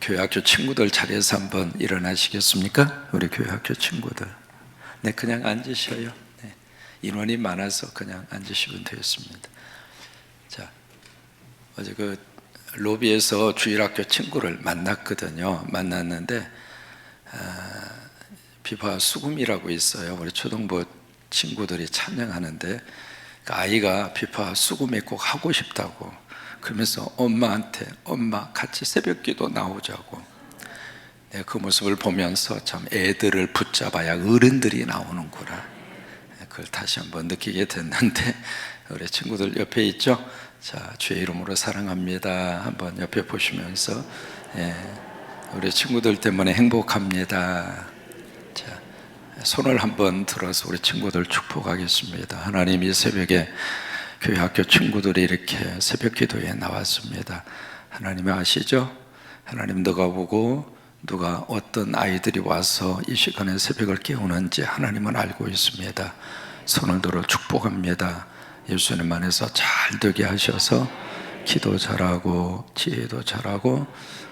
교회 학교 친구들 자리에서 한번 일어나시겠습니까? 우리 교회 학교 친구들. 네, 그냥 앉으셔요. 네, 인원이 많아서 그냥 앉으시면 되겠습니다. 자, 어제 그 로비에서 주일학교 친구를 만났거든요. 만났는데 비바 수금이라고 있어요. 우리 초등부 친구들이 찬양하는데 그 아이가 비바 수금에 꼭 하고 싶다고 그러면서 엄마한테 엄마 같이 새벽기도 나오자고. 네, 그 모습을 보면서 참 애들을 붙잡아야 어른들이 나오는구나, 그걸 다시 한번 느끼게 됐는데 우리 친구들 옆에 있죠? 자, 주의 이름으로 사랑합니다 한번 옆에 보시면서, 우리 친구들 때문에 행복합니다. 자, 손을 한번 들어서 우리 친구들 축복하겠습니다. 하나님, 이 새벽에 교회 학교 친구들이 이렇게 새벽 기도에 나왔습니다. 하나님 아시죠? 하나님, 누가 보고 누가 어떤 아이들이 와서 이 시간에 새벽을 깨우는지 하나님은 알고 있습니다. 손을 들어 축복합니다. 예수님 안에서 잘 되게 하셔서 기도 잘하고 지혜도 잘하고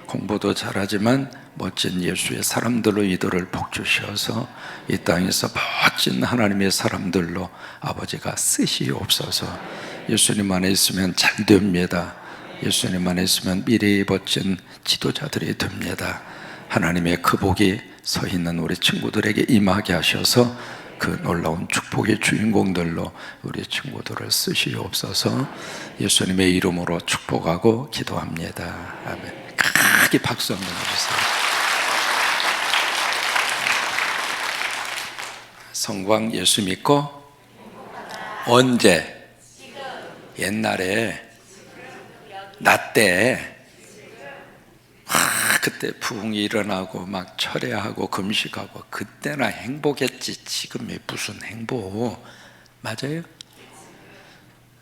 공부도 잘하지만 멋진 예수의 사람들로 이들을 복주셔서 이 땅에서 멋진 하나님의 사람들로 아버지가 쓰시옵소서. 예수님 안에 있으면 잘 됩니다. 예수님 안에 있으면 미래의 멋진 지도자들이 됩니다. 하나님의 그 복이 서 있는 우리 친구들에게 임하게 하셔서 그 놀라운 축복의 주인공들로 우리 친구들을 쓰시옵소서. 예수님의 이름으로 축복하고 기도합니다. 아멘. 크게 박수 한번 해주세요. 성광, 예수 믿고 언제? 옛날에 나 때 그때 부흥이 일어나고 막 철회하고 금식하고 그때나 행복했지 지금이 무슨 행복. 맞아요?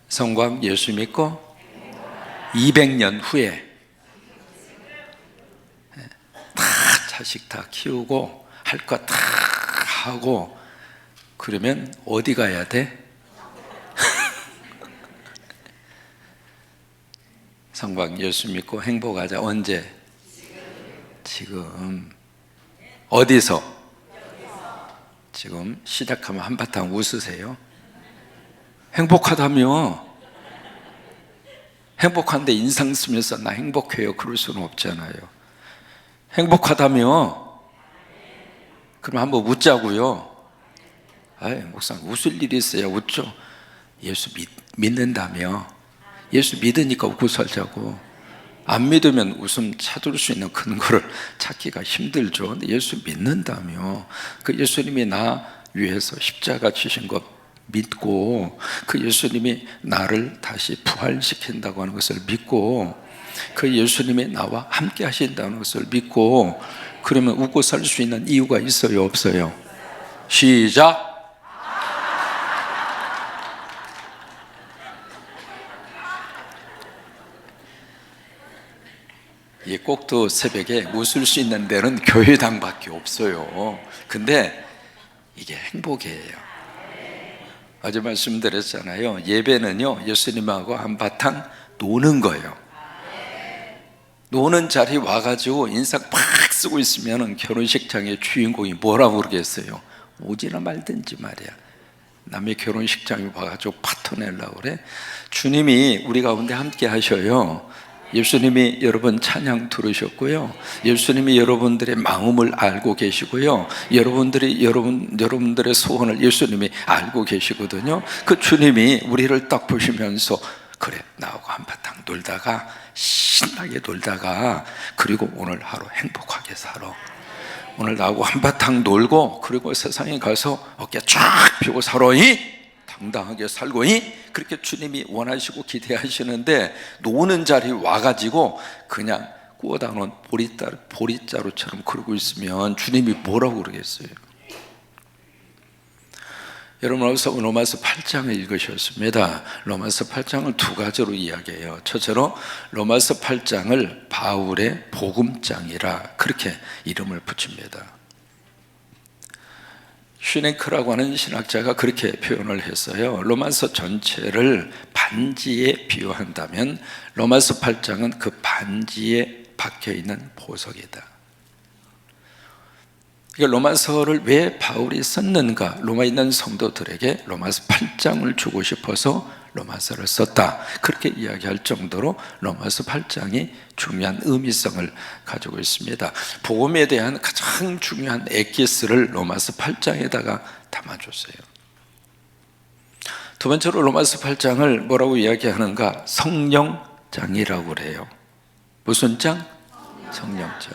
성광, 예수 믿고 200년 후에 다 자식 다 키우고 할 거 다 하고 그러면 어디 가야 돼? 성광, 예수 믿고 행복하자. 언제? 지금. 어디서? 지금 시작하면 한바탕 웃으세요. 행복하다며. 행복한데 인상 쓰면서 나 행복해요 그럴 수는 없잖아요. 행복하다며. 그럼 한번 웃자고요. 아이, 목사님 웃을 일이 있어야 웃죠. 예수 믿는다며. 예수 믿으니까 웃고 살자고. 안 믿으면 웃음 찾을 수 있는 근거를 찾기가 힘들죠. 근데 예수 믿는다며. 그 예수님이 나 위해서 십자가 지신 것 믿고 그 예수님이 나를 다시 부활시킨다고 하는 것을 믿고 그 예수님이 나와 함께 하신다는 것을 믿고 그러면 웃고 살 수 있는 이유가 있어요, 없어요? 시작! 이 꼭두 새벽에 웃을 수 있는 데는 교회당밖에 없어요. 근데 이게 행복이에요. 어제 말씀드렸잖아요. 예배는요, 예수님하고 한바탕 노는 거예요. 노는 자리 와가지고 인상 팍 쓰고 있으면 결혼식장의 주인공이 뭐라고 그러겠어요? 오지나 말든지 말이야. 남의 결혼식장에 와가지고 파토 내려고 그래. 주님이 우리 가운데 함께 하셔요. 예수님이 여러분 찬양 들으셨고요. 예수님이 여러분들의 마음을 알고 계시고요. 여러분들의 소원을 예수님이 알고 계시거든요. 그 주님이 우리를 딱 보시면서 그래, 나하고 한바탕 놀다가 신나게 놀다가 그리고 오늘 하루 행복하게 살아. 오늘 나하고 한바탕 놀고 그리고 세상에 가서 어깨 쫙 펴고 살아이. 당당하게 살고이. 그렇게 주님이 원하시고 기대하시는데 노는 자리 와가지고 그냥 구워다 놓은 보릿자루처럼 그러고 있으면 주님이 뭐라고 그러겠어요? 여러분 어서 로마서 8장을 읽으셨습니다. 로마서 8장을 두 가지로 이야기해요. 첫째로 로마서 8장을 바울의 복음장이라 그렇게 이름을 붙입니다. 슈네크라고 하는 신학자가 그렇게 표현을 했어요. 로마서 전체를 반지에 비유한다면 로마서 8장은 그 반지의 박혀있는 보석이다. 로마서를 왜 바울이 썼는가? 로마에 있는 성도들에게 로마서 8장을 주고 싶어서 로마서를 썼다, 그렇게 이야기할 정도로 로마서 8장이 중요한 의미성을 가지고 있습니다. 복음에 대한 가장 중요한 엑기스를 로마서 8장에다가 담아줬어요. 두 번째로 로마서 8장을 뭐라고 이야기하는가? 성령장이라고 그래요. 무슨 장? 성령장.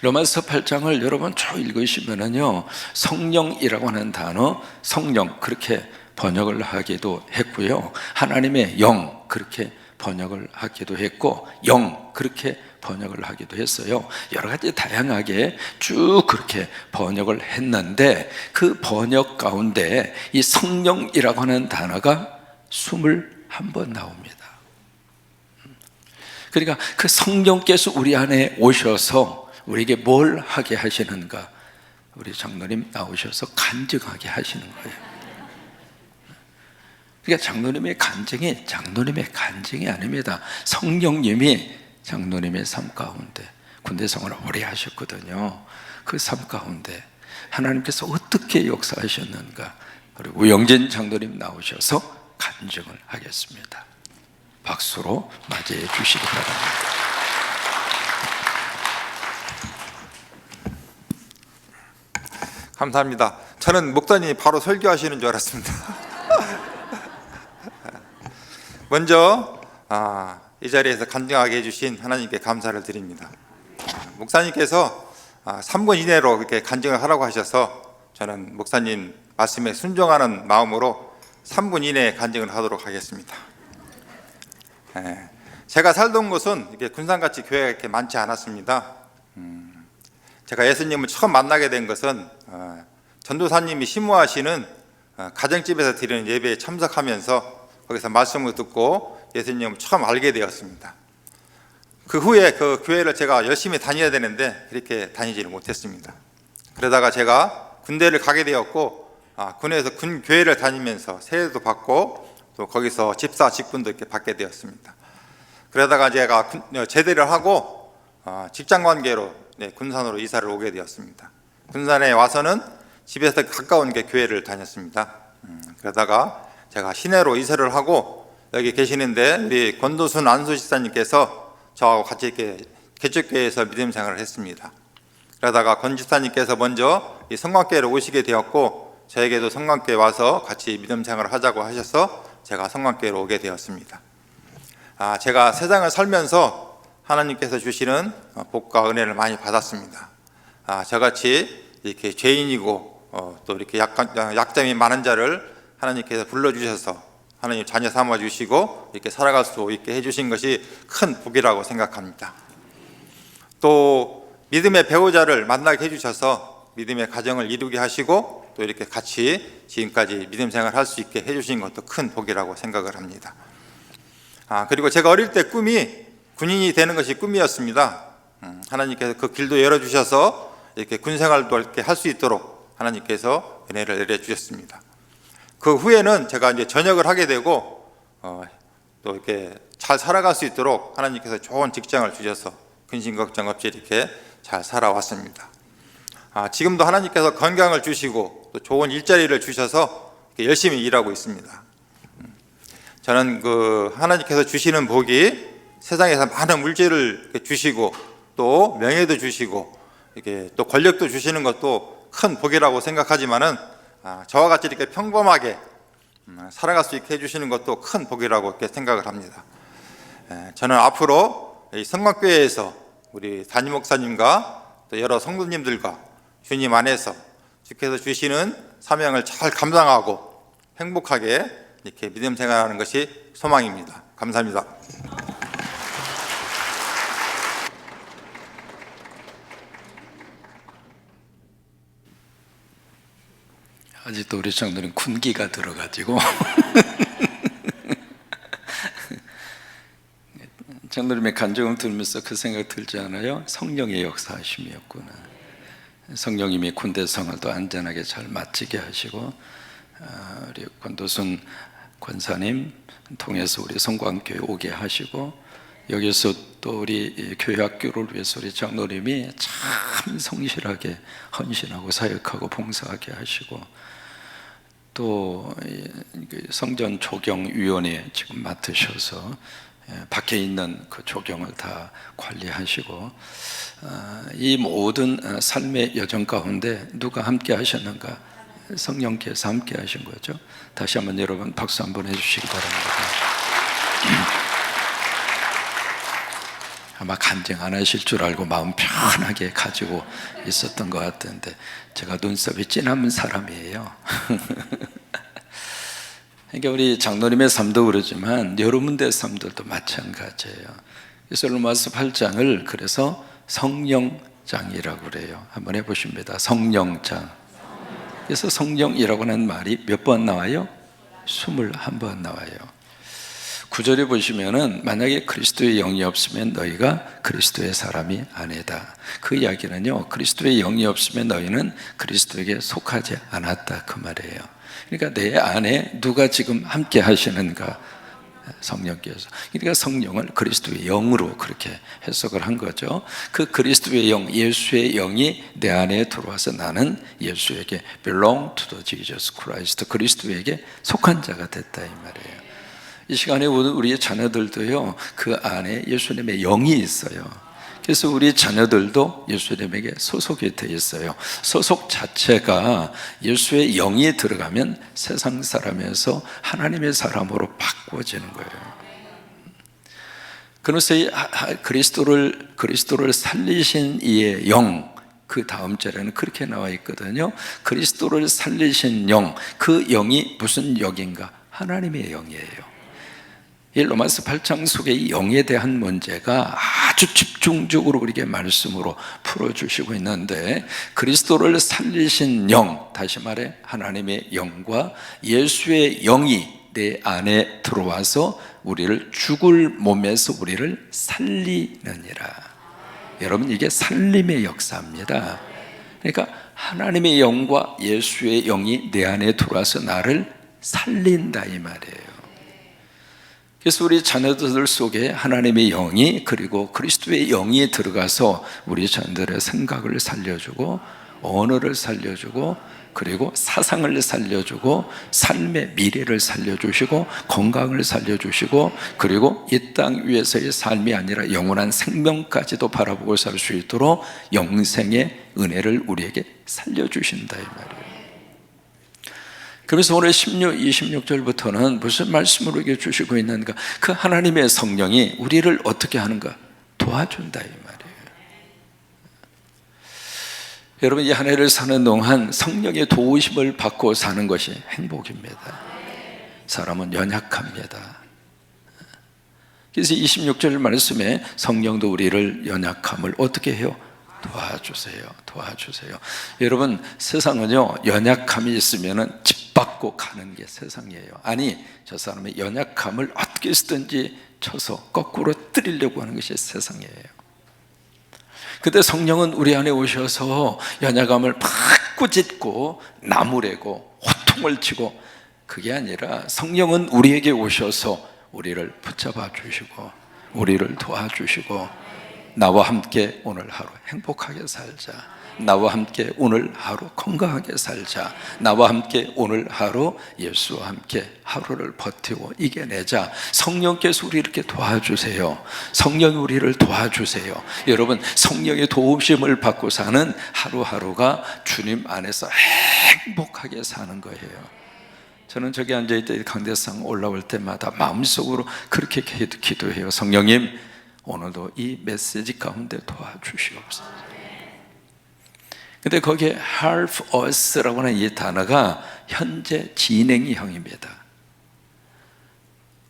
로마서 8장을 여러분 쭉 읽으시면은요, 성령이라고 하는 단어, 성령 그렇게 번역을 하기도 했고요, 하나님의 영 그렇게 번역을 하기도 했고, 영 그렇게 번역을 하기도 했어요. 여러 가지 다양하게 쭉 그렇게 번역을 했는데, 그 번역 가운데 이 성령이라고 하는 단어가 21번 나옵니다. 그러니까 그 성령께서 우리 안에 오셔서 우리에게 뭘 하게 하시는가? 우리 장로님 나오셔서 간증하게 하시는 거예요. 그러니까 장로님의 간증이 아닙니다. 성령님이 장로님의 삶 가운데, 군대 생활을 오래 하셨거든요. 그 삶 가운데 하나님께서 어떻게 역사하셨는가? 그리고 우영진 장로님 나오셔서 간증을 하겠습니다. 박수로 맞이해 주시기 바랍니다. 감사합니다. 저는 목사님이 바로 설교하시는 줄 알았습니다. 먼저 이 자리에서 간증하게 해주신 하나님께 감사를 드립니다. 목사님께서 3분 이내로 이렇게 간증을 하라고 하셔서 저는 목사님 말씀에 순종하는 마음으로 3분 이내에 간증을 하도록 하겠습니다. 제가 살던 곳은 이렇게 군산같이 교회가 이렇게 많지 않았습니다. 제가 예수님을 처음 만나게 된 것은 전도사님이 심무하시는 가정집에서 드리는 예배에 참석하면서 거기서 말씀을 듣고 예수님을 처음 알게 되었습니다. 그 후에 그 교회를 제가 열심히 다녀야 되는데 그렇게 다니지를 못했습니다. 그러다가 제가 군대를 가게 되었고, 군에서 군교회를 다니면서 세례도 받고 또 거기서 집사 직분도 이렇게 받게 되었습니다. 그러다가 제가 제대를 하고 직장관계로 군산으로 이사를 오게 되었습니다. 군산에 와서는 집에서 가까운 게 교회를 다녔습니다. 그러다가 제가 시내로 이사를 하고 여기 계시는데 우리 권도순 안수집사님께서 저하고 같이 이렇게 개척교회에서 믿음 생활을 했습니다. 그러다가 권 집사님께서 먼저 이 성광교회로 오시게 되었고, 저에게도 성광교회 와서 같이 믿음 생활을 하자고 하셔서 제가 성광교회로 오게 되었습니다. 제가 세상을 살면서 하나님께서 주시는 복과 은혜를 많이 받았습니다. 저같이 이렇게 죄인이고 또 이렇게 약점이 많은 자를 하나님께서 불러주셔서 하나님 자녀 삼아 주시고 이렇게 살아갈 수 있게 해주신 것이 큰 복이라고 생각합니다. 또 믿음의 배우자를 만나게 해주셔서 믿음의 가정을 이루게 하시고 또 이렇게 같이 지금까지 믿음 생활을 할 수 있게 해주신 것도 큰 복이라고 생각을 합니다. 그리고 제가 어릴 때 꿈이 군인이 되는 것이 꿈이었습니다. 하나님께서 그 길도 열어주셔서 이렇게 군 생활도 이렇게 할 수 있도록 하나님께서 은혜를 내려주셨습니다. 그 후에는 제가 이제 전역을 하게 되고 또 이렇게 잘 살아갈 수 있도록 하나님께서 좋은 직장을 주셔서 근심 걱정 없이 이렇게 잘 살아왔습니다. 지금도 하나님께서 건강을 주시고 또 좋은 일자리를 주셔서 열심히 일하고 있습니다. 저는 그 하나님께서 주시는 복이 세상에서 많은 물질을 주시고 또 명예도 주시고 이렇게 또 권력도 주시는 것도 큰 복이라고 생각하지만은 저와 같이 이렇게 평범하게 살아갈 수 있게 해주시는 것도 큰 복이라고 이렇게 생각을 합니다. 저는 앞으로 이 성곽교회에서 우리 담임 목사님과 또 여러 성도님들과 주님 안에서 주께서 주시는 사명을 잘 감당하고 행복하게 이렇게 믿음 생활하는 것이 소망입니다. 감사합니다. 아직도 우리 장로님 군기가 들어가지고 장로님의 간증을 들으면서 그 생각 들지 않아요? 성령의 역사하심이었구나. 성령님이 군대 생활도 안전하게 잘 마치게 하시고 우리 권도순 권사님 통해서 우리 성광교회 오게 하시고 여기서 또 우리 교회 학교를 위해서 우리 장로님이 참 성실하게 헌신하고 사역하고 봉사하게 하시고, 또 성전 조경위원회 지금 맡으셔서 밖에 있는 그 조경을 다 관리하시고, 이 모든 삶의 여정 가운데 누가 함께 하셨는가? 성령께서 함께 하신 거죠. 다시 한번 여러분 박수 한번 해주시기 바랍니다. 아마 간증 안 하실 줄 알고 마음 편하게 가지고 있었던 것 같은데, 제가 눈썹이 진한 사람이에요. 그러니까 우리 장로님의 삶도 그러지만 여러분들의 삶들도 마찬가지예요. 그래서 로마서 8장을 그래서 성령장이라고 그래요. 한번 해보십니다. 성령장. 그래서 성령이라고 하는 말이 몇 번 나와요? 21번 나와요. 9절에 보시면은 만약에 그리스도의 영이 없으면 너희가 그리스도의 사람이 아니다. 그 이야기는요, 그리스도의 영이 없으면 너희는 그리스도에게 속하지 않았다, 그 말이에요. 그러니까 내 안에 누가 지금 함께 하시는가? 성령께서. 그러니까 성령을 그리스도의 영으로 그렇게 해석을 한 거죠. 그 그리스도의 영, 예수의 영이 내 안에 들어와서 나는 예수에게 belong to the Jesus Christ, 그리스도에게 속한 자가 됐다, 이 말이에요. 이 시간에 우리 자녀들도요, 그 안에 예수님의 영이 있어요. 그래서 우리 자녀들도 예수님에게 소속이 되어 있어요. 소속 자체가 예수의 영이 들어가면 세상 사람에서 하나님의 사람으로 바꿔지는 거예요. 그래서 그리스도를 살리신 이의 영, 그 다음 절에는 그렇게 나와 있거든요. 그리스도를 살리신 영, 그 영이 무슨 영인가? 하나님의 영이에요. 이 로마서 8장 속에 이 영에 대한 문제가 아주 집중적으로 우리에게 말씀으로 풀어주시고 있는데, 그리스도를 살리신 영, 다시 말해 하나님의 영과 예수의 영이 내 안에 들어와서 우리를 죽을 몸에서 우리를 살리느니라. 여러분, 이게 살림의 역사입니다. 그러니까 하나님의 영과 예수의 영이 내 안에 들어와서 나를 살린다, 이 말이에요. 그래서 우리 자녀들 속에 하나님의 영이, 그리고 그리스도의 영이 들어가서 우리 자녀들의 생각을 살려주고, 언어를 살려주고, 그리고 사상을 살려주고, 삶의 미래를 살려주시고, 건강을 살려주시고, 그리고 이 땅 위에서의 삶이 아니라 영원한 생명까지도 바라보고 살 수 있도록 영생의 은혜를 우리에게 살려주신다, 이 말이에요. 그래서 오늘 16, 26절부터는 무슨 말씀을 우리에게 주시고 있는가? 그 하나님의 성령이 우리를 어떻게 하는가? 도와준다, 이 말이에요. 여러분, 이 한 해를 사는 동안 성령의 도우심을 받고 사는 것이 행복입니다. 사람은 연약합니다. 그래서 26절 말씀에 성령도 우리를 연약함을 어떻게 해요? 도와주세요. 여러분, 세상은요, 연약함이 있으면 짓밟고 가는 게 세상이에요. 아니, 저 사람의 연약함을 어떻게 쓰든지 쳐서 거꾸로 때리려고 하는 것이 세상이에요. 그때 성령은 우리 안에 오셔서 연약함을 막 꾸짖고 나무래고 호통을 치고, 그게 아니라 성령은 우리에게 오셔서 우리를 붙잡아 주시고 우리를 도와주시고, 나와 함께 오늘 하루 행복하게 살자, 나와 함께 오늘 하루 건강하게 살자, 나와 함께 오늘 하루 예수와 함께 하루를 버티고 이겨내자. 성령께서 우리 이렇게 도와주세요. 성령이 우리를 도와주세요. 여러분, 성령의 도우심을 받고 사는 하루하루가 주님 안에서 행복하게 사는 거예요. 저는 저기 앉아있던 강대상 올라올 때마다 마음속으로 그렇게 기도해요. 성령님, 오늘도 이 메시지 가운데 도와주시옵소서. 근데 거기에 help us라고 하는 이 단어가 현재 진행형입니다.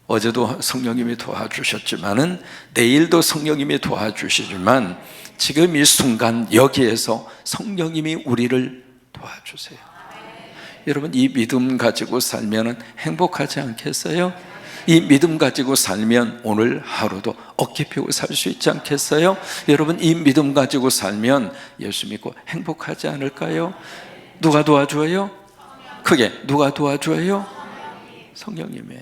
어제도 성령님이 도와주셨지만은 내일도 성령님이 도와주시지만 지금 이 순간 여기에서 성령님이 우리를 도와주세요. 여러분, 이 믿음 가지고 살면 행복하지 않겠어요? 이 믿음 가지고 살면 오늘 하루도 어깨 펴고 살 수 있지 않겠어요? 여러분, 이 믿음 가지고 살면 예수 믿고 행복하지 않을까요? 누가 도와줘요? 크게, 누가 도와줘요? 성령님이.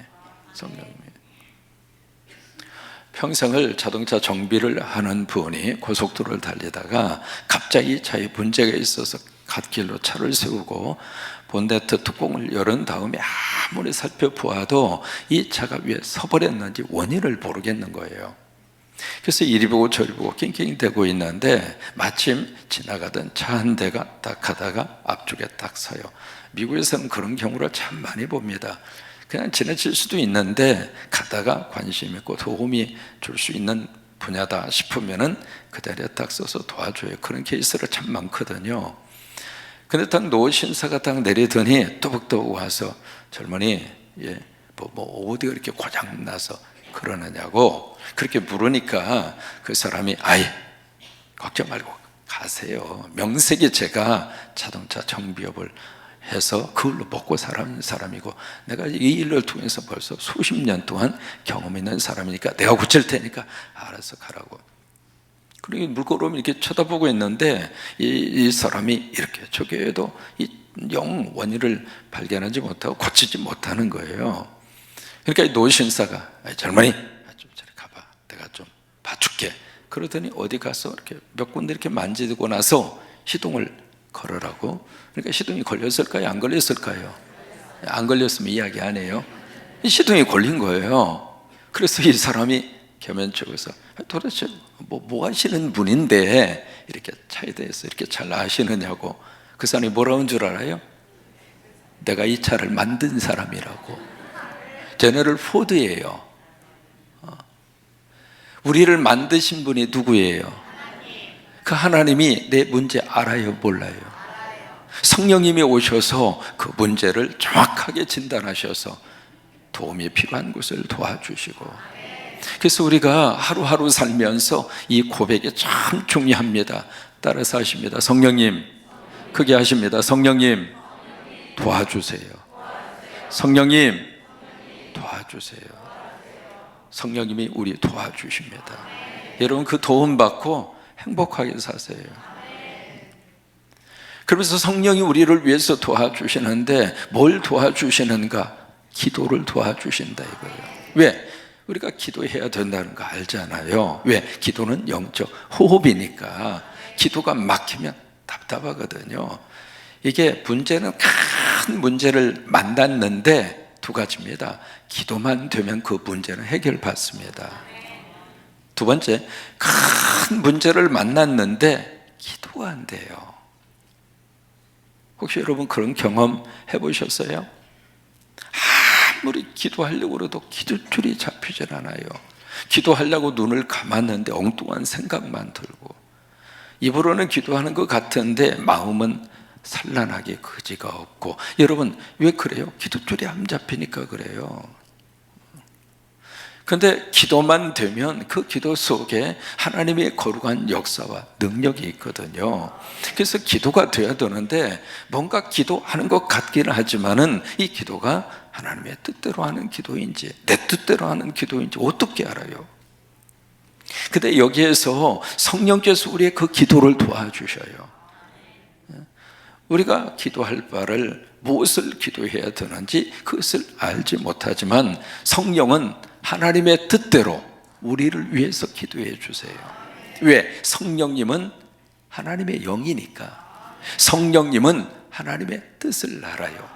평생을 자동차 정비를 하는 분이 고속도로를 달리다가 갑자기 차에 문제가 있어서 갓길로 차를 세우고 본네트 뚜껑을 열은 다음에 아무리 살펴보아도 이 차가 왜 서버렸는지 원인을 모르겠는 거예요. 그래서 이리 보고 저리 보고 낑낑대고 있는데 마침 지나가던 차 한 대가 딱 가다가 앞쪽에 딱 서요. 미국에서는 그런 경우를 참 많이 봅니다. 그냥 지나칠 수도 있는데 가다가 관심 있고 도움이 줄 수 있는 분야다 싶으면은 그 자리에 딱 서서 도와줘요. 그런 케이스가 참 많거든요. 근데 딱 노 신사가 딱 내리더니 또박또박 와서 젊은이, 어디가 이렇게 고장 나서 그러느냐고 그렇게 물으니까 그 사람이 아이 걱정 말고 가세요. 명색이 제가 자동차 정비업을 해서 그걸로 먹고 사는 사람이고 내가 이 일을 통해서 벌써 수십 년 동안 경험 있는 사람이니까 내가 고칠 테니까 알아서 가라고. 그리고 물끄러미 이렇게 쳐다보고 있는데 이 사람이 이렇게 저기에도 영 원인을 발견하지 못하고 고치지 못하는 거예요. 그러니까 이 노신사가 젊은이 좀 저리 가봐, 내가 좀 봐줄게. 그러더니 어디 가서 이렇게 몇 군데 이렇게 만지고 나서 시동을 걸으라고. 그러니까 시동이 걸렸을까요? 안 걸렸을까요? 안 걸렸으면 이야기 안 해요. 이 시동이 걸린 거예요. 그래서 이 사람이 겸연쩍어서 도대체 뭐 하시는 분인데 이렇게 차에 대해서 이렇게 잘 아시느냐고. 그 사람이 뭐라는 줄 알아요? 내가 이 차를 만든 사람이라고. 제너럴 포드예요. 우리를 만드신 분이 누구예요? 그 하나님이 내 문제 알아요, 몰라요? 성령님이 오셔서 그 문제를 정확하게 진단하셔서 도움이 필요한 곳을 도와주시고. 그래서 우리가 하루하루 살면서 이 고백이 참 중요합니다. 따라서 하십니다. 성령님, 크게 하십니다. 성령님, 도와주세요. 성령님, 도와주세요. 성령님이 우리 도와주십니다. 여러분 그 도움 받고 행복하게 사세요. 그러면서 성령이 우리를 위해서 도와주시는데 뭘 도와주시는가? 기도를 도와주신다 이거예요. 왜? 우리가 기도해야 된다는 거 알잖아요. 왜? 기도는 영적 호흡이니까. 기도가 막히면 답답하거든요. 이게 문제는 큰 문제를 만났는데 두 가지입니다. 기도만 되면 그 문제는 해결받습니다. 두 번째, 큰 문제를 만났는데 기도가 안 돼요. 혹시 여러분 그런 경험 해보셨어요? 아무리 기도하려고 해도 기도줄이 잡히질 않아요. 기도하려고 눈을 감았는데 엉뚱한 생각만 들고, 입으로는 기도하는 것 같은데 마음은 산란하게 거지가 없고. 여러분 왜 그래요? 기도줄이 안 잡히니까 그래요. 그런데 기도만 되면 그 기도 속에 하나님의 거룩한 역사와 능력이 있거든요. 그래서 기도가 돼야 되는데 뭔가 기도하는 것 같기는 하지만은 이 기도가 하나님의 뜻대로 하는 기도인지 내 뜻대로 하는 기도인지 어떻게 알아요? 근데 여기에서 성령께서 우리의 그 기도를 도와주셔요. 우리가 기도할 바를 무엇을 기도해야 되는지 그것을 알지 못하지만 성령은 하나님의 뜻대로 우리를 위해서 기도해 주세요. 왜? 성령님은 하나님의 영이니까. 성령님은 하나님의 뜻을 알아요.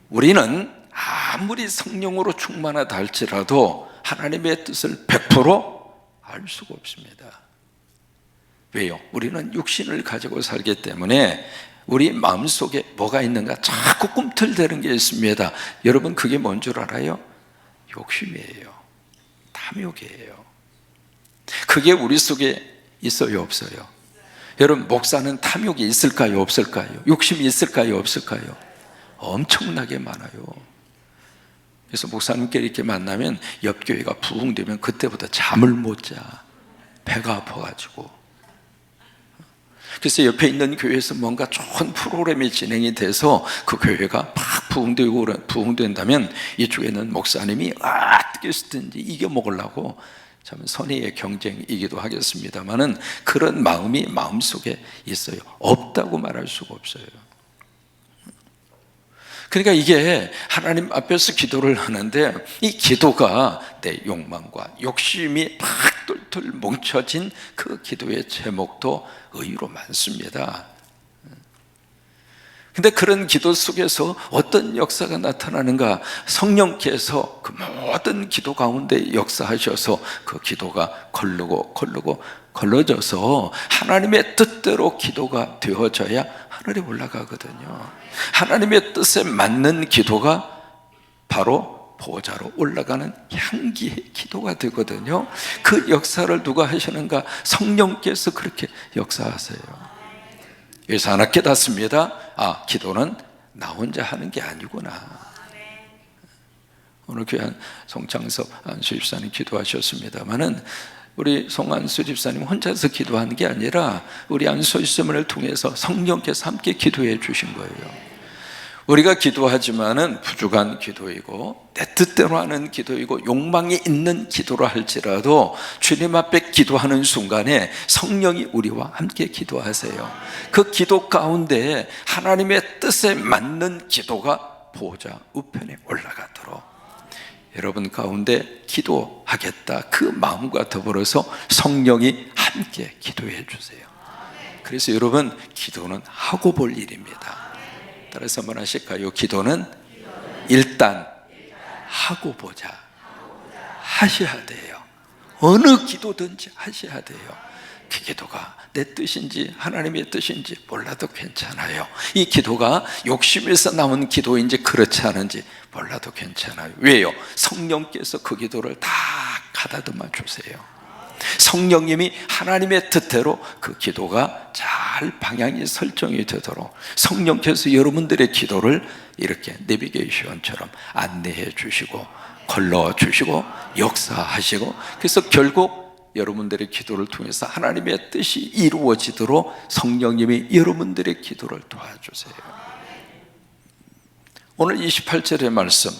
우리는 아무리 성령으로 충만하다 할지라도 하나님의 뜻을 100%알 수가 없습니다. 왜요? 우리는 육신을 가지고 살기 때문에 우리 마음속에 뭐가 있는가 자꾸 꿈틀대는 게 있습니다. 여러분 그게 뭔 줄 알아요? 욕심이에요. 탐욕이에요. 그게 우리 속에 있어요, 없어요? 여러분 목사는 탐욕이 있을까요, 없을까요? 욕심이 있을까요, 없을까요? 엄청나게 많아요. 그래서 목사님끼리 이렇게 만나면 옆 교회가 부흥되면 그때부터 잠을 못 자. 배가 아파가지고. 그래서 옆에 있는 교회에서 뭔가 좋은 프로그램이 진행이 돼서 그 교회가 막 부흥된다면 이쪽에 있는 목사님이 어떻게 쓰든지 이겨먹으려고, 참 선의의 경쟁이기도 하겠습니다만은 그런 마음이 마음속에 있어요. 없다고 말할 수가 없어요. 그러니까 이게 하나님 앞에서 기도를 하는데 이 기도가 내 욕망과 욕심이 팍 똘똘 뭉쳐진 그 기도의 제목도 의외로 많습니다. 근데 그런 기도 속에서 어떤 역사가 나타나는가? 성령께서 그 모든 기도 가운데 역사하셔서 그 기도가 걸러져서 하나님의 뜻대로 기도가 되어져야 하늘에 올라가거든요. 하나님의 뜻에 맞는 기도가 바로 보좌로 올라가는 향기의 기도가 되거든요. 그 역사를 누가 하시는가? 성령께서 그렇게 역사하세요. 그래서 하나 깨닫습니다. 기도는 나 혼자 하는 게 아니구나. 오늘 귀한 송창섭 안수 집사님 기도하셨습니다마는 우리 송안수 집사님 혼자서 기도하는 게 아니라 우리 안수 집사님을 통해서 성령께서 함께 기도해 주신 거예요. 우리가 기도하지만은 부족한 기도이고 내 뜻대로 하는 기도이고 욕망이 있는 기도라 할지라도 주님 앞에 기도하는 순간에 성령이 우리와 함께 기도하세요. 그 기도 가운데 하나님의 뜻에 맞는 기도가 보좌 우편에 올라가도록 여러분 가운데 기도하겠다 그 마음과 더불어서 성령이 함께 기도해 주세요. 그래서 여러분 기도는 하고 볼 일입니다. 따라서 한번 하실까요? 기도는 일단 하고 보자. 하셔야 돼요. 어느 기도든지 하셔야 돼요. 그 기도가 내 뜻인지 하나님의 뜻인지 몰라도 괜찮아요. 이 기도가 욕심에서 나온 기도인지 그렇지 않은지 몰라도 괜찮아요. 왜요? 성령께서 그 기도를 다 가다듬어 주세요. 성령님이 하나님의 뜻대로 그 기도가 잘 방향이 설정이 되도록 성령께서 여러분들의 기도를 이렇게 내비게이션처럼 안내해 주시고 걸러 주시고 역사하시고 그래서 결국 여러분들의 기도를 통해서 하나님의 뜻이 이루어지도록 성령님이 여러분들의 기도를 도와주세요. 오늘 28절의 말씀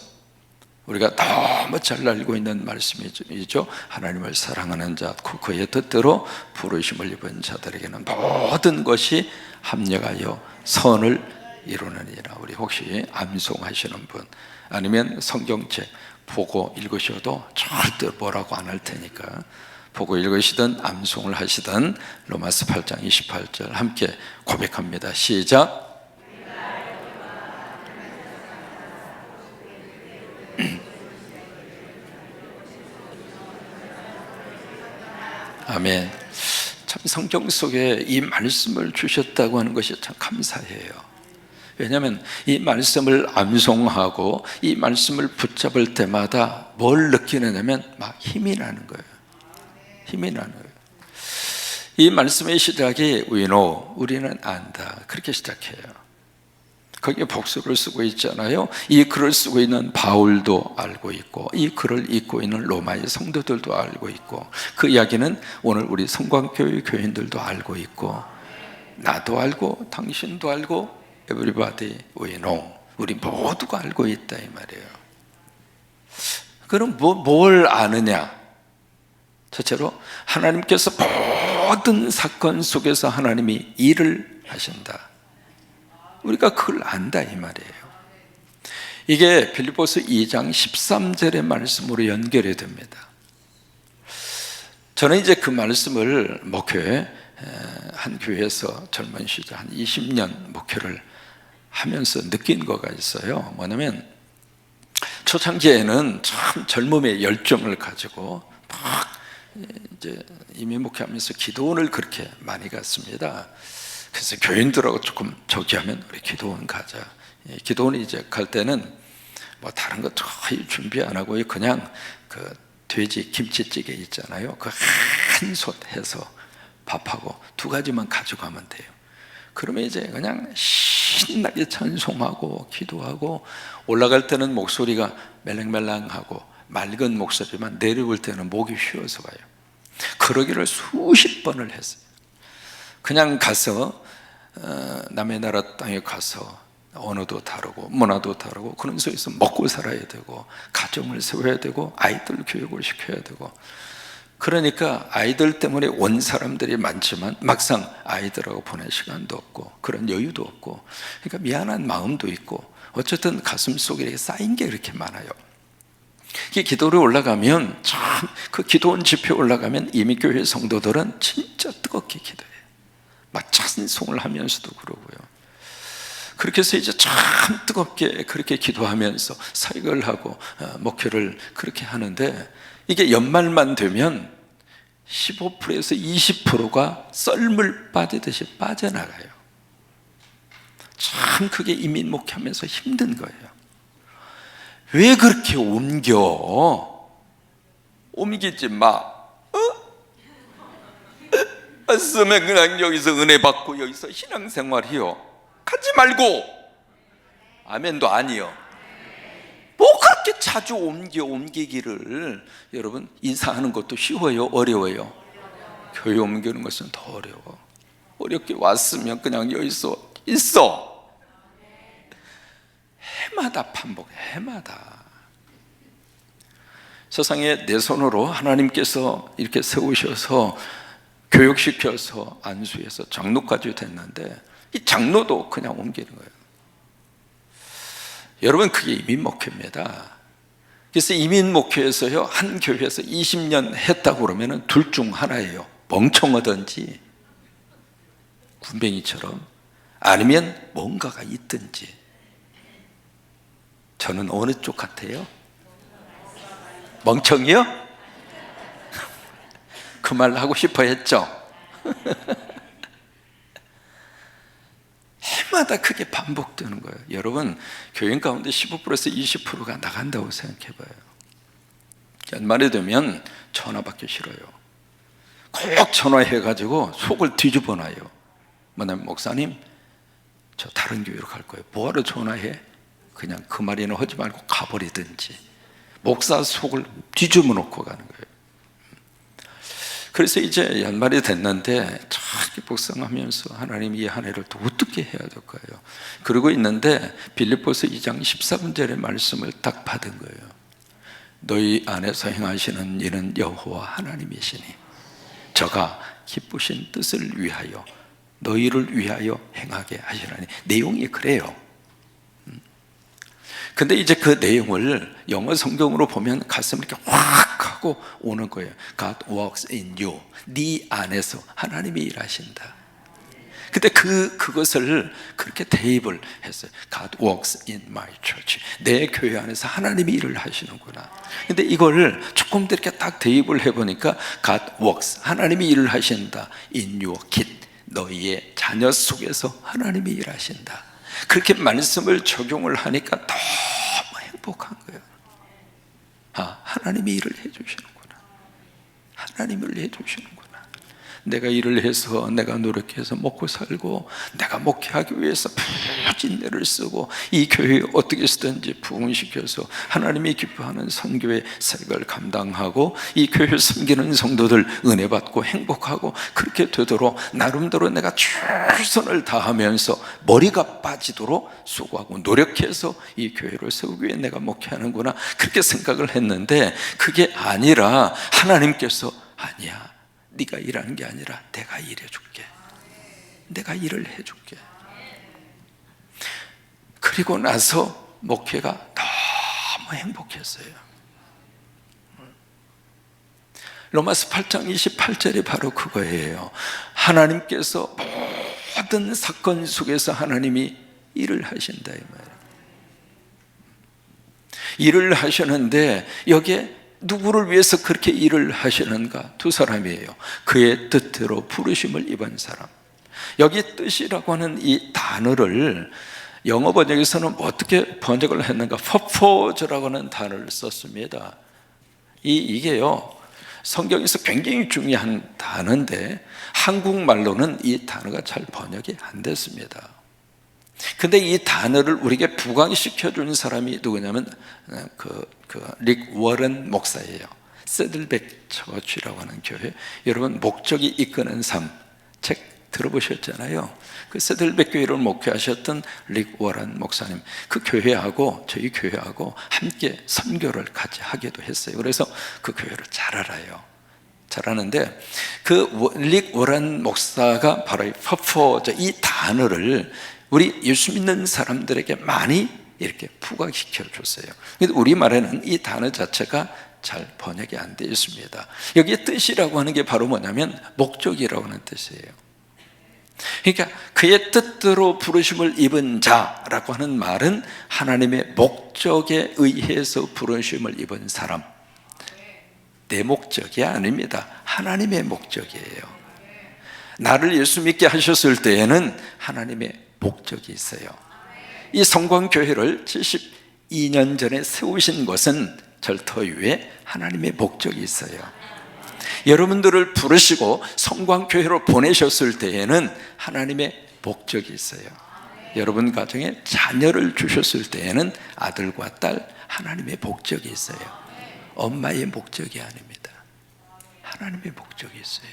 우리가 너무 잘 알고 있는 말씀이죠. 하나님을 사랑하는 자, 그의 뜻대로 부르심을 입은 자들에게는 모든 것이 합력하여 선을 이루느니라. 우리 혹시 암송하시는 분 아니면 성경책 보고 읽으셔도 절대 뭐라고 안 할 테니까 보고 읽으시든 암송을 하시든 로마서 8장 28절 함께 고백합니다. 시작. 아멘. 참 성경 속에 이 말씀을 주셨다고 하는 것이 참 감사해요. 왜냐하면 이 말씀을 암송하고 이 말씀을 붙잡을 때마다 뭘 느끼느냐면 막 힘이 나는 거예요. 힘이 나는 거예요. 이 말씀의 시작이 We know, 우리는 안다. 그렇게 시작해요. 거기에 복수를 쓰고 있잖아요. 이 글을 쓰고 있는 바울도 알고 있고 이 글을 읽고 있는 로마의 성도들도 알고 있고 그 이야기는 오늘 우리 성광교회 교인들도 알고 있고 나도 알고 당신도 알고 everybody we know 우리 모두가 알고 있다 이 말이에요. 그럼 뭘 아느냐? 첫째로 하나님께서 모든 사건 속에서 하나님이 일을 하신다. 우리가 그걸 안다 이 말이에요. 이게 빌립보서 2장 13절의 말씀으로 연결이 됩니다. 저는 이제 그 말씀을 목회 한 교회에서 젊은 시절 한 20년 목회를 하면서 느낀 거가 있어요. 뭐냐면 초창기에는 참 젊음의 열정을 가지고 막 이제 이미 목회하면서 기도원을 그렇게 많이 갔습니다. 그래서 교인들하고 조금 저기 하면 우리 기도원 가자. 기도원이 이제 갈 때는 뭐 다른 거 거의 준비 안 하고 그냥 그 돼지 김치찌개 있잖아요. 그 한 솥 해서 밥하고 2가지만 가져가면 돼요. 그러면 이제 그냥 신나게 찬송하고 기도하고 올라갈 때는 목소리가 멜랑멜랑하고 맑은 목소리만 내려올 때는 목이 쉬어서 가요. 그러기를 수십 번을 했어요. 그냥 가서 남의 나라 땅에 가서 언어도 다르고 문화도 다르고 그런 속에서 먹고 살아야 되고 가정을 세워야 되고 아이들 교육을 시켜야 되고 그러니까 아이들 때문에 온 사람들이 많지만 막상 아이들하고 보낼 시간도 없고 그런 여유도 없고 그러니까 미안한 마음도 있고 어쨌든 가슴 속에 이렇게 쌓인 게 그렇게 많아요. 이게 기도로 올라가면 참 그 기도원 집회에 올라가면 이미 교회 성도들은 진짜 뜨겁게 기도해요. 막 찬송을 하면서도 그러고요. 그렇게 해서 이제 참 뜨겁게 그렇게 기도하면서 사역을 하고 목회를 그렇게 하는데, 이게 연말만 되면 15%에서 20%가 썰물 빠지듯이 빠져나가요. 참 그게 이민 목회하면서 힘든 거예요. 왜 그렇게 옮기지 마. 왔으면 그냥 여기서 은혜 받고 여기서 신앙생활이요. 가지 말고. 아멘도 아니요. 뭐 그렇게 자주 옮기기를. 여러분, 인사하는 것도 쉬워요, 어려워요? 교회 옮기는 것은 더 어려워. 어렵게 왔으면 그냥 여기서 있어. 해마다 반복해, 해마다. 세상에 내 손으로 하나님께서 이렇게 세우셔서 교육시켜서 안수해서 장로까지 됐는데, 이 장로도 그냥 옮기는 거예요. 여러분, 그게 이민목회입니다. 그래서 이민목회에서요, 한 교회에서 20년 했다고 그러면 둘 중 하나예요. 멍청하든지 군뱅이처럼, 아니면 뭔가가 있든지. 저는 어느 쪽 같아요? 멍청이요? 그 말 하고 싶어 했죠? 해마다 그게 반복되는 거예요. 여러분, 교인 가운데 15%에서 20%가 나간다고 생각해봐요. 연말이 되면 전화 받기 싫어요. 꼭 전화해가지고 속을 뒤집어 놔요. 뭐냐면, 목사님, 저 다른 교회로 갈 거예요. 뭐하러 전화해? 그냥 그 말이나 하지 말고 가버리든지. 목사 속을 뒤집어 놓고 가는 거예요. 그래서 이제 연말이 됐는데 참 복상하면서 하나님 이 한 해를 더 어떻게 해야 될까요? 그러고 있는데 빌립보서 2장 14절의 말씀을 딱 받은 거예요. 너희 안에서 행하시는 일은 여호와 하나님이시니 저가 기쁘신 뜻을 위하여 너희를 위하여 행하게 하시라니. 내용이 그래요. 근데 이제 그 내용을 영어 성경으로 보면 가슴이 이렇게 확 하고 오는 거예요. God works in you. 네 안에서 하나님이 일하신다. 근데 그것을 그렇게 대입을 했어요. God works in my church. 내 교회 안에서 하나님이 일을 하시는구나. 근데 이걸 조금 더 이렇게 딱 대입을 해보니까 God works, 하나님이 일을 하신다. In your kid, 너희의 자녀 속에서 하나님이 일하신다. 그렇게 말씀을 적용을 하니까 너무 행복한 거예요. 아, 하나님이 일을 해주시는구나. 하나님을 해주시는구나. 내가 일을 해서, 내가 노력해서 먹고 살고, 내가 목회하기 위해서 부진내를 쓰고, 이 교회에 어떻게 쓰든지 부흥시켜서 하나님이 기뻐하는 선교의 사역을 감당하고, 이 교회를 섬기는 성도들 은혜 받고 행복하고, 그렇게 되도록 나름대로 내가 최선을 다하면서 머리가 빠지도록 수고하고 노력해서 이 교회를 세우기 위해 내가 목회하는구나, 그렇게 생각을 했는데, 그게 아니라 하나님께서 아니야, 네가 일하는 게 아니라 내가 일해줄게. 내가 일을 해줄게. 그리고 나서 목회가 너무 행복했어요. 로마서 8장 28절이 바로 그거예요. 하나님께서 모든 사건 속에서 하나님이 일을 하신다, 이 말이에요. 일을 하시는데 여기에 누구를 위해서 그렇게 일을 하시는가? 두 사람이에요. 그의 뜻대로 부르심을 입은 사람. 여기 뜻이라고 하는 이 단어를 영어 번역에서는 어떻게 번역을 했는가? purpose라고 하는 단어를 썼습니다. 이게요, 성경에서 굉장히 중요한 단어인데 한국말로는 이 단어가 잘 번역이 안 됐습니다. 근데 이 단어를 우리에게 부각시켜 준 사람이 누구냐면 릭 워런 목사예요. 세들백 처치라고 하는 교회, 여러분 목적이 이끄는 삶 책 들어보셨잖아요. 그 세들백 교회를 목회하셨던 릭 워런 목사님, 그 교회하고 저희 교회하고 함께 선교를 같이 하기도 했어요. 그래서 그 교회를 잘 알아요. 잘 아는데 그 릭 워런 목사가 바로 이 단어를 우리 예수 믿는 사람들에게 많이 이렇게 부각시켜 줬어요. 근데 우리말에는 이 단어 자체가 잘 번역이 안 되어 있습니다. 여기에 뜻이라고 하는 게 바로 뭐냐면 목적이라고 하는 뜻이에요. 그러니까 그의 뜻대로 부르심을 입은 자라고 하는 말은 하나님의 목적에 의해서 부르심을 입은 사람, 내 목적이 아닙니다. 하나님의 목적이에요. 나를 예수 믿게 하셨을 때에는 하나님의 목적이 있어요. 이 성광교회를 72년 전에 세우신 것은 절터 위에 하나님의 목적이 있어요. 여러분들을 부르시고 성광교회로 보내셨을 때에는 하나님의 목적이 있어요. 여러분 가정에 자녀를 주셨을 때에는 아들과 딸, 하나님의 목적이 있어요. 엄마의 목적이 아닙니다. 하나님의 목적이 있어요.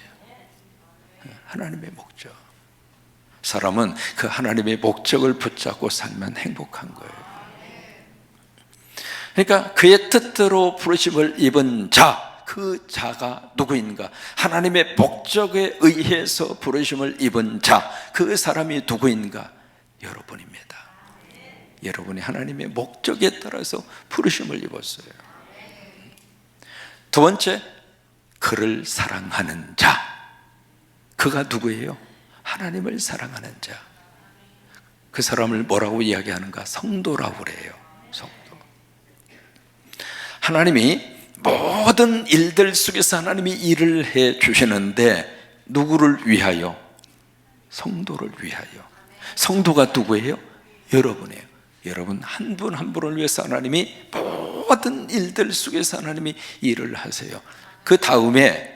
하나님의 목적. 사람은 그 하나님의 목적을 붙잡고 살면 행복한 거예요. 그러니까 그의 뜻대로 부르심을 입은 자, 그 자가 누구인가? 하나님의 목적에 의해서 부르심을 입은 자, 그 사람이 누구인가? 여러분입니다. 여러분이 하나님의 목적에 따라서 부르심을 입었어요. 두 번째, 그를 사랑하는 자. 그가 누구예요? 하나님을 사랑하는 자. 그 사람을 뭐라고 이야기하는가? 성도라고 그래요. 성도. 하나님이 모든 일들 속에서 하나님이 일을 해 주시는데 누구를 위하여? 성도를 위하여. 성도가 누구예요? 여러분이에요. 여러분 한 분 한 분을 위해서 하나님이 모든 일들 속에서 하나님이 일을 하세요. 그 다음에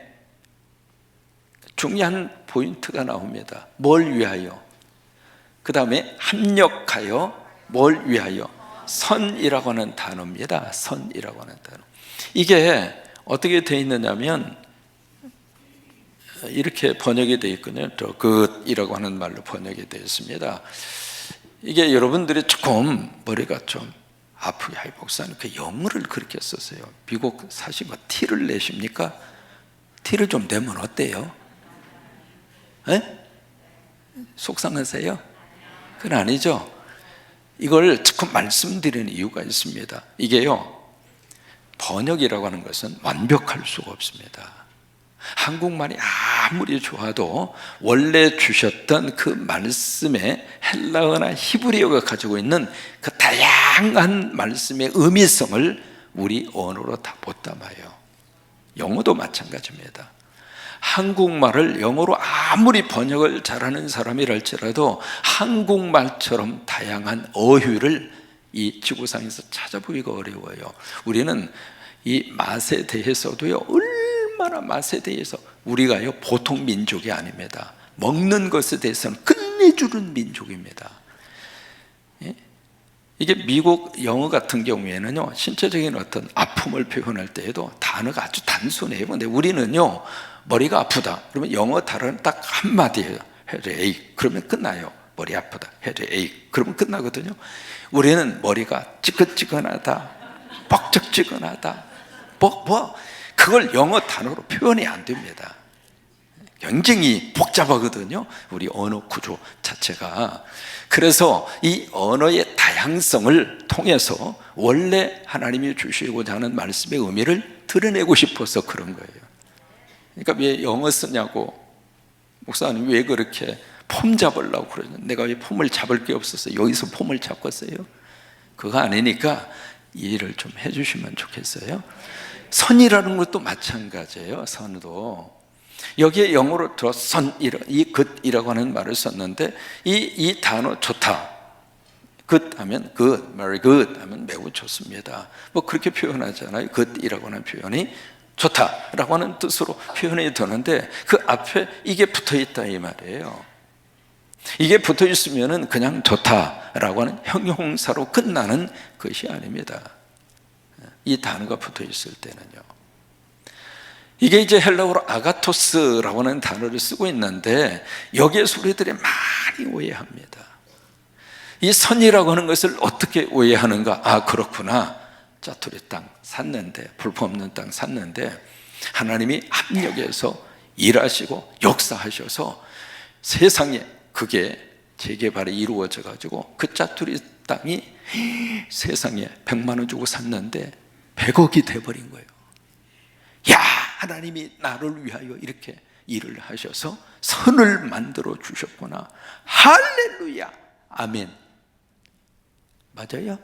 중요한 포인트가 나옵니다. 뭘 위하여? 그 다음에 합력하여 뭘 위하여? 선이라고 하는 단어입니다. 선이라고 하는 단어. 이게 어떻게 되어 있느냐면 이렇게 번역이 되어 있거든요. 그이라고 하는 말로 번역이 되어 있습니다. 이게 여러분들이 조금 머리가 좀 아프게, 하이 목사님 그 영어를 그렇게 썼어요. 미국 사시고 티를 내십니까? 티를 좀 내면 어때요? 에? 속상하세요? 그건 아니죠. 이걸 조금 말씀드리는 이유가 있습니다. 이게요, 번역이라고 하는 것은 완벽할 수가 없습니다. 한국말이 아무리 좋아도 원래 주셨던 그 말씀의 헬라어나 히브리어가 가지고 있는 그 다양한 말씀의 의미성을 우리 언어로 다 못 담아요. 영어도 마찬가지입니다. 한국말을 영어로 아무리 번역을 잘하는 사람이랄지라도 한국말처럼 다양한 어휘를 이 지구상에서 찾아보기가 어려워요. 우리는 이 맛에 대해서도요, 얼마나 맛에 대해서 우리가요 보통 민족이 아닙니다. 먹는 것에 대해서는 끝내주는 민족입니다. 예? 이게 미국 영어 같은 경우에는요, 신체적인 어떤 아픔을 표현할 때에도 단어가 아주 단순해요. 근데 우리는요, 머리가 아프다 그러면 영어 단어는 딱 한마디예요. 헤드에이크 그러면 끝나요. 머리 아프다 헤드에이크 그러면 끝나거든요. 우리는 머리가 찌긋찌긋하다, 뻑적지근하다, 그걸 영어 단어로 표현이 안 됩니다. 굉장히 복잡하거든요, 우리 언어 구조 자체가. 그래서 이 언어의 다양성을 통해서 원래 하나님이 주시고자 하는 말씀의 의미를 드러내고 싶어서 그런 거예요. 그러니까 왜 영어 쓰냐고, 목사님 왜 그렇게 폼 잡으려고 그러냐, 내가 왜 폼을 잡을 게 없어서 여기서 폼을 잡고 써요? 그거 아니니까 이해를 좀 해주시면 좋겠어요. 선이라는 것도 마찬가지예요. 선도 여기에 영어로 들어 이 굿이라고 하는 말을 썼는데 이 단어 좋다, good 하면 good, very good 하면 매우 좋습니다. 뭐 그렇게 표현하잖아요. good이라고 하는 표현이 좋다라고 하는 뜻으로 표현이 되는데 그 앞에 이게 붙어 있다 이 말이에요. 이게 붙어 있으면은 그냥 좋다라고 하는 형용사로 끝나는 것이 아닙니다. 이 단어가 붙어 있을 때는요. 이게 이제 헬라어로 아가토스라고 하는 단어를 쓰고 있는데 여기에서 우리들이 많이 오해합니다. 이 선이라고 하는 것을 어떻게 오해하는가? 아, 그렇구나. 짜투리 땅 샀는데, 볼품없는 땅 샀는데 하나님이 합력해서 일하시고 역사하셔서 세상에 그게 재개발이 이루어져 가지고 그 짜투리 땅이 세상에 100만 원 주고 샀는데 100억이 돼버린 거예요. 야, 하나님이 나를 위하여 이렇게 일을 하셔서 선을 만들어 주셨구나. 할렐루야, 아멘. 맞아요?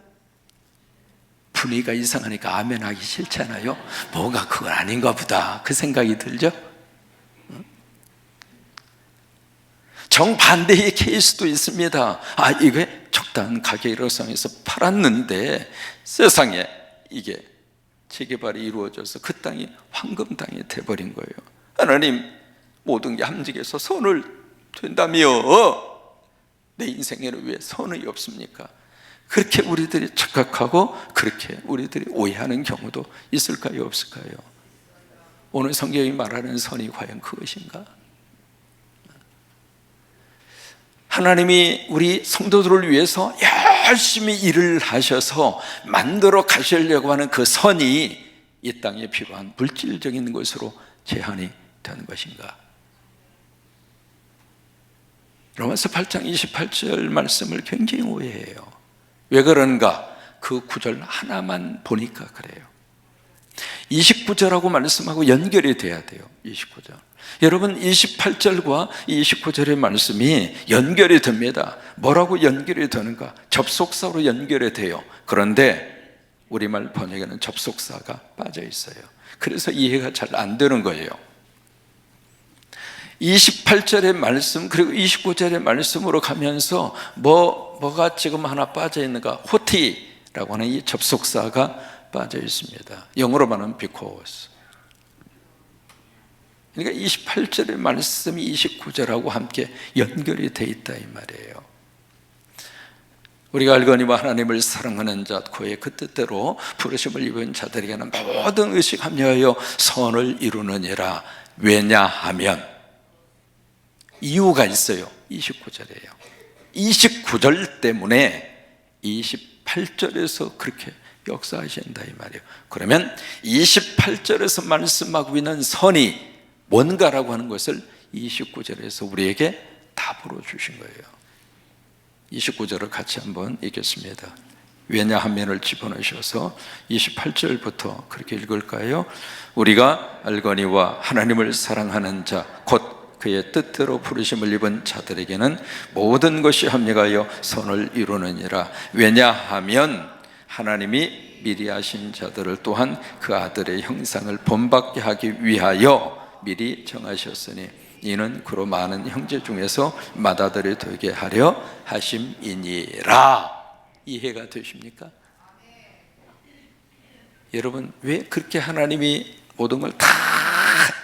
분위기가 이상하니까 아멘 하기 싫잖아요. 뭔가 그건 아닌가 보다, 그 생각이 들죠? 정반대의 케이스도 있습니다. 이게 적당한 가격 일어상에서 팔았는데 세상에 이게 재개발이 이루어져서 그 땅이 황금 땅이 돼버린 거예요. 하나님, 모든 게 함정에서 선을 된다며 내 인생에는 왜 선이 없습니까? 그렇게 우리들이 착각하고 그렇게 우리들이 오해하는 경우도 있을까요, 없을까요? 오늘 성경이 말하는 선이 과연 그것인가? 하나님이 우리 성도들을 위해서 열심히 일을 하셔서 만들어 가시려고 하는 그 선이 이 땅에 필요한 물질적인 것으로 제한이 되는 것인가? 로마서 8장 28절 말씀을 굉장히 오해해요. 왜 그런가? 그 구절 하나만 보니까 그래요. 29절하고 말씀하고 연결이 돼야 돼요. 29절. 여러분, 28절과 29절의 말씀이 연결이 됩니다. 뭐라고 연결이 되는가? 접속사로 연결이 돼요. 그런데 우리말 번역에는 접속사가 빠져 있어요. 그래서 이해가 잘 안 되는 거예요. 28절의 말씀 그리고 29절의 말씀으로 가면서 뭐가 지금 하나 빠져 있는가? 호티라고 하는 이 접속사가 빠져 있습니다. 영어로 말하면 because. 그러니까 28절의 말씀이 29절하고 함께 연결이 돼 있다 이 말이에요. 우리가 알거니와 하나님을 사랑하는 자 그의 그 뜻대로 부르심을 입은 자들에게는 모든 의식 합리하여 선을 이루느니라. 왜냐하면 이유가 있어요. 29절이에요. 29절 때문에 28절에서 그렇게 역사하신다 이 말이에요. 그러면 28절에서 말씀하고 있는 선이 뭔가라고 하는 것을 29절에서 우리에게 답으로 주신 거예요. 29절을 같이 한번 읽겠습니다. 왜냐하면을 집어넣으셔서 28절부터 그렇게 읽을까요? 우리가 알거니와 하나님을 사랑하는 자 곧 그의 뜻대로 부르심을 입은 자들에게는 모든 것이 합력하여 선을 이루느니라. 왜냐하면 하나님이 미리 하신 자들을 또한 그 아들의 형상을 본받게 하기 위하여 미리 정하셨으니 이는 그로 많은 형제 중에서 맏아들이 되게 하려 하심이니라. 이해가 되십니까? 여러분, 왜 그렇게 하나님이 모든 걸 다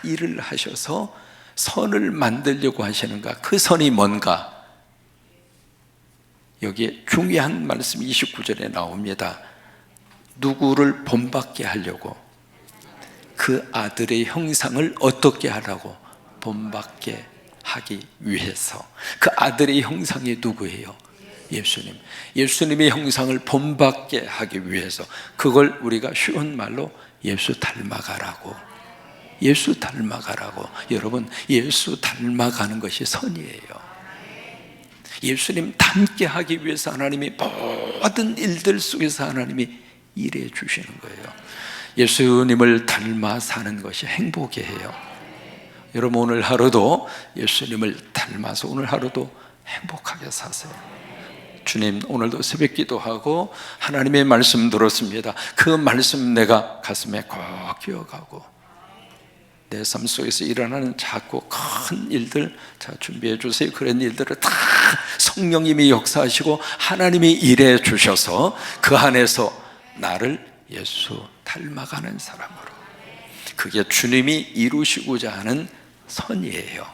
일을 하셔서 선을 만들려고 하시는가? 그 선이 뭔가? 여기에 중요한 말씀이 29절에 나옵니다. 누구를 본받게 하려고? 그 아들의 형상을 어떻게 하라고? 본받게 하기 위해서. 그 아들의 형상이 누구예요? 예수님. 예수님의 형상을 본받게 하기 위해서. 그걸 우리가 쉬운 말로 예수 닮아가라고. 예수 닮아가라고. 여러분, 예수 닮아가는 것이 선이에요. 예수님 닮게 하기 위해서 하나님이 모든 일들 속에서 하나님이 일해 주시는 거예요. 예수님을 닮아 사는 것이 행복이에요. 여러분, 오늘 하루도 예수님을 닮아서 오늘 하루도 행복하게 사세요. 주님, 오늘도 새벽 기도하고 하나님의 말씀 들었습니다. 그 말씀 내가 가슴에 꼭 기억하고 내 삶 속에서 일어나는 작고 큰 일들 준비해 주세요. 그런 일들을 다 성령님이 역사하시고 하나님이 일해 주셔서 그 안에서 나를 예수 닮아가는 사람으로, 그게 주님이 이루시고자 하는 선이에요.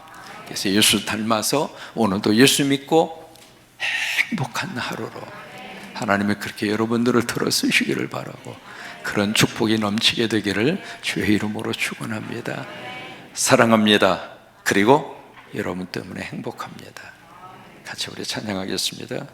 그래서 예수 닮아서 오늘도 예수 믿고 행복한 하루로 하나님이 그렇게 여러분들을 들어 쓰시기를 바라고, 그런 축복이 넘치게 되기를 주의 이름으로 축원합니다. 사랑합니다. 그리고 여러분 때문에 행복합니다. 같이 우리 찬양하겠습니다.